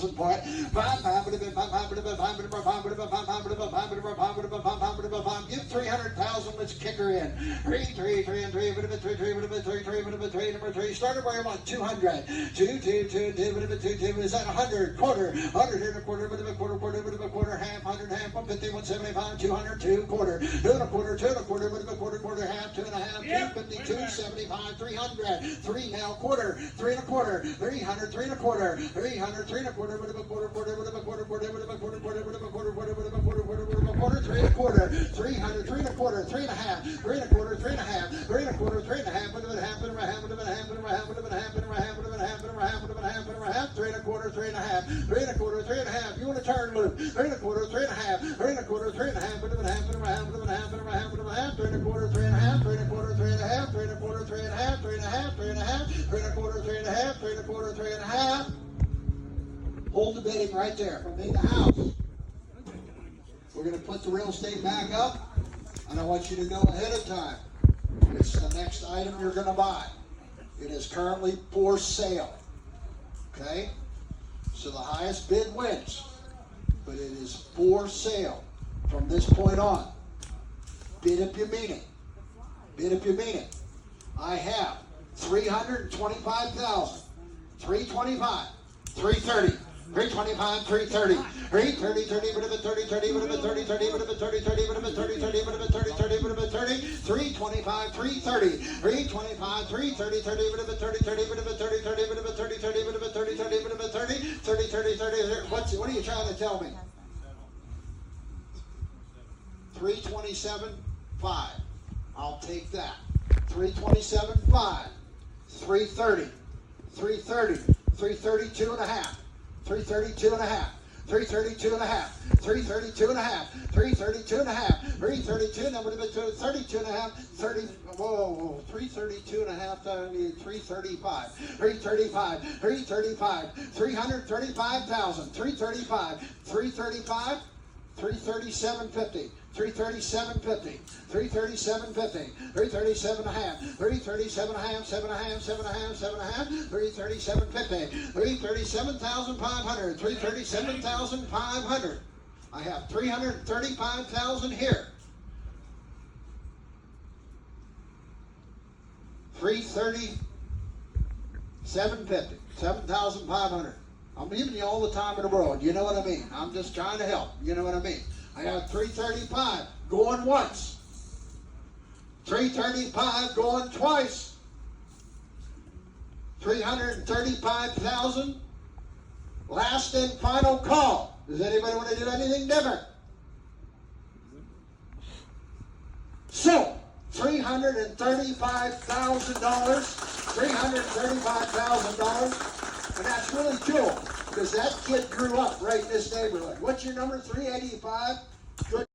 $300,000 for it. Give 300,000. Let's kick her in. Three. Number three. Started where you want. 200. Two. Is that 100? Quarter. 100 and a quarter. Quarter. Half. 150. 175. 200. Two. Quarter. Two and a quarter. Quarter. Half. 2.5. 250. 275. 300. Three now. Quarter. 3 and a quarter. 300. 3 and a quarter. 300. 3 and a quarter. Quarter. 3 and a quarter. 300. 3 and a quarter. 3 and a half. 3 and a quarter. 3 and a half. 3 and a quarter. 3 and a half. 3 and a half. 3 and a half. 3 and a half. 3 and a half. 3 and a half. 3 and a half. 3 and a half. 3 and a half. 3 and a half. 3 and a quarter. 3 and a half. 3 and a quarter. 3 and a half. You want to turn loop? 3 and a quarter. 3 and a half. 3 and a quarter. 3 and a half. 3 and a half. 3 and a half. 3 and a half. 3 and a half. 3 and a half. 3 and a quarter. 3 and a half. 3 and a quarter. 3 and a half. 3 and a quarter. 3 and a half. 3 and a half. 3 and a half. 3 and a quarter. 3 and a half. 3 and a quarter. 3 and a half. Hold the bidding right there from big to house. We're going to put the real estate back up, and I want you to know ahead of time, it's the next item you're going to buy. It is currently for sale. Okay? So the highest bid wins, but it is for sale from this point on. Bid if you mean it. Bid if you mean it. I have 325,000, 325, 330. 325, 330, 330, 30, whatever 30, 30, whatever 30, 30, whatever 30, 30, whatever 30, 30, whatever 30, 30, whatever 30, 325, 330, 325, 330, 30, whatever 30, 30, whatever 30, 30, whatever 30, 30, whatever 30, 30, whatever 30, 30, 30, 30. What are you trying to tell me? 327.5. I'll take that. 327.5. 330. 330. 332 and a half. 332 and a half. 332 and a half. 332 and a half. 332 and a half. 332 and a half. 32 and a half. 30. Whoa. 332 and a half. 335. 335. 335. 335,000. 335. 335. 337.50. 337.50. 337.50. 337 and a half. 337 and a half. 7 and a half. 7 and a half. 7 and a half. 337.50. 337,500. 337,500. I have 335,000 here. 337.50. 7,500. I'm giving you all the time in the world. You know what I mean? I'm just trying to help. You know what I mean? I have 335 going once. 335 going twice. 335,000. Last and final call. Does anybody want to do anything different? So, $335,000. $335,000. And that's really cool, because that kid grew up right in this neighborhood. What's your number? 385? Good.